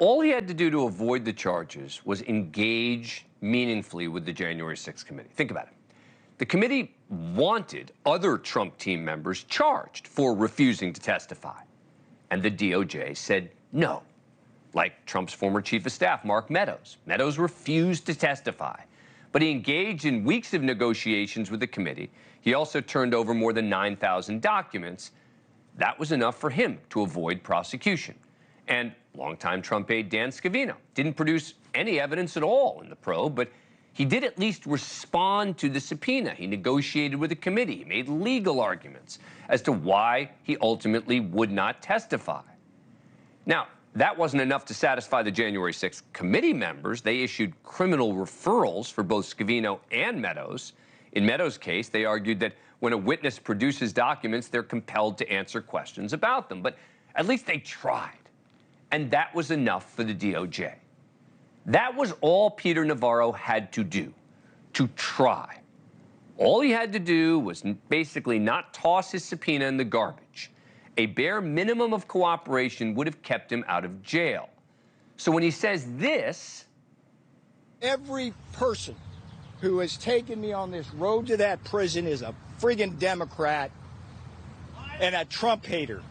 All he had to do to avoid the charges was engage meaningfully with the January 6th committee. Think about it. The committee wanted other Trump team members charged for refusing to testify. And the DOJ said no, like Trump's former chief of staff, Mark Meadows. Meadows refused to testify, but he engaged in weeks of negotiations with the committee. He also turned over more than 9,000 documents. That was enough for him to avoid prosecution. And longtime Trump aide Dan Scavino didn't produce any evidence at all in the probe, but he did at least respond to the subpoena. He negotiated with the committee. He made legal arguments as to why he ultimately would not testify. Now, that wasn't enough to satisfy the January 6th committee members. They issued criminal referrals for both Scavino and Meadows. In Meadows' case, they argued that when a witness produces documents, they're compelled to answer questions about them. But at least they tried. And that was enough for the DOJ. That was all Peter Navarro had to do, to try. All he had to do was basically not toss his subpoena in the garbage. A bare minimum of cooperation would have kept him out of jail. So when he says this... Every person who has taken me on this road to that prison is a friggin' Democrat and a Trump hater.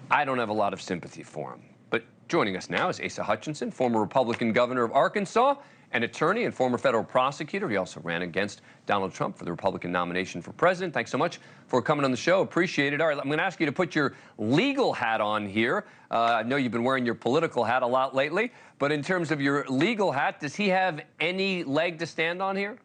I don't have a lot of sympathy for him. But joining us now is Asa Hutchinson, former Republican governor of Arkansas, an attorney and former federal prosecutor. He also ran against Donald Trump for the Republican nomination for president. Thanks so much for coming on the show. Appreciate it. All right, I'm going to ask you to put your legal hat on here. I know you've been wearing your political hat a lot lately, but in terms of your legal hat, does he have any leg to stand on here?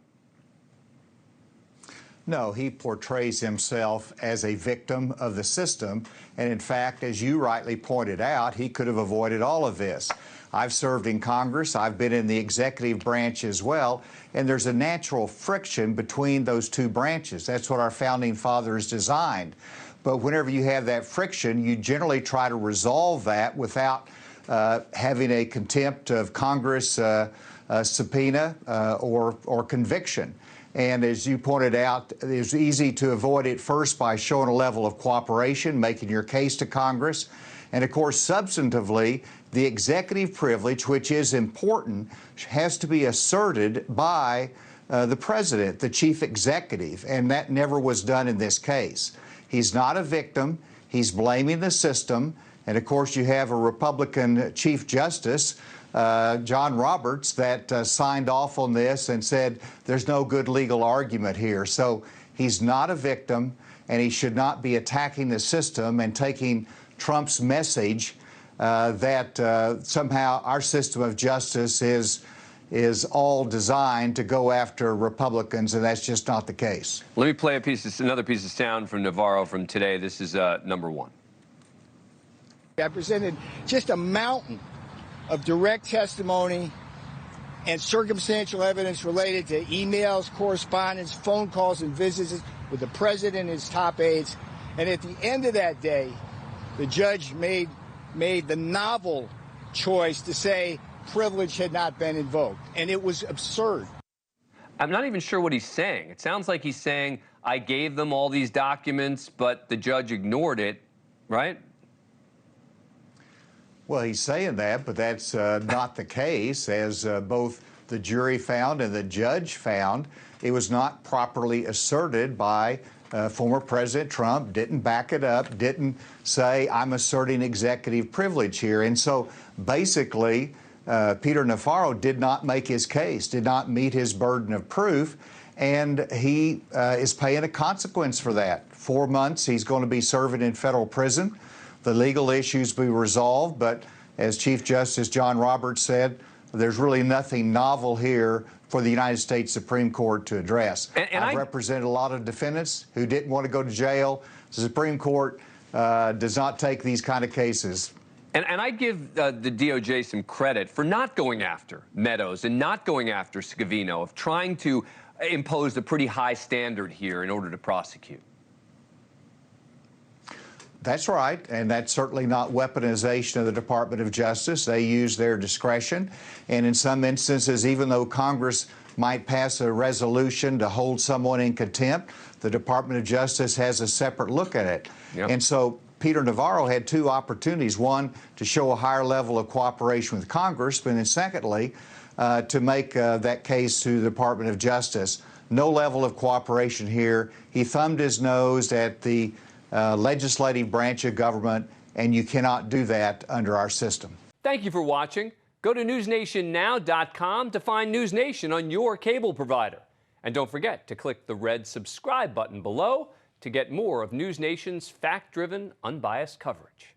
No, he portrays himself as a victim of the system. And in fact, as you rightly pointed out, he could have avoided all of this. I've served in Congress. I've been in the executive branch as well. And there's a natural friction between those two branches. That's what our founding fathers designed. But whenever you have that friction, you generally try to resolve that without having a contempt of Congress subpoena or conviction. And as you pointed out, it was easy to avoid it first by showing a level of cooperation, making your case to Congress. And of course, substantively, the executive privilege, which is important, has to be asserted by the president, the chief executive. And that never was done in this case. He's not a victim. He's blaming the system. And of course, you have a Republican Chief Justice, John Roberts, that signed off on this and said there's no good legal argument here. So he's not a victim, and he should not be attacking the system and taking Trump's message that somehow our system of justice is all designed to go after Republicans, and that's just not the case. Let me play another piece of sound from Navarro from today. This is number one. I presented just a mountain of direct testimony and circumstantial evidence related to emails, correspondence, phone calls, and visits with the president and his top aides. And at the end of that day, the judge made the novel choice to say privilege had not been invoked. And it was absurd. I'm not even sure what he's saying. It sounds like he's saying, I gave them all these documents, but the judge ignored it, right? Well, he's saying that, but that's not the case. As both the jury found and the judge found, it was not properly asserted by former President Trump, didn't back it up, didn't say, I'm asserting executive privilege here. And so basically, Peter Navarro did not make his case, did not meet his burden of proof, and he is paying a consequence for that. 4 months he's going to be serving in federal prison. The legal issues be resolved, but as Chief Justice John Roberts said, there's really nothing novel here for the United States Supreme Court to address. I've represented a lot of defendants who didn't want to go to jail. The Supreme Court does not take these kind of cases. And I give the DOJ some credit for not going after Meadows and not going after Scavino, of trying to impose a pretty high standard here in order to prosecute. That's right, and that's certainly not weaponization of the Department of Justice. They use their discretion, and in some instances, even though Congress might pass a resolution to hold someone in contempt, the Department of Justice has a separate look at it. Yep. And so Peter Navarro had two opportunities: one, to show a higher level of cooperation with Congress, but then secondly, to make that case to the Department of Justice. No level of cooperation here. He thumbed his nose at the legislative branch of government, and you cannot do that under our system. Thank you for watching. Go to newsnationnow.com to find NewsNation on your cable provider. And don't forget to click the red subscribe button below to get more of NewsNation's fact-driven, unbiased coverage.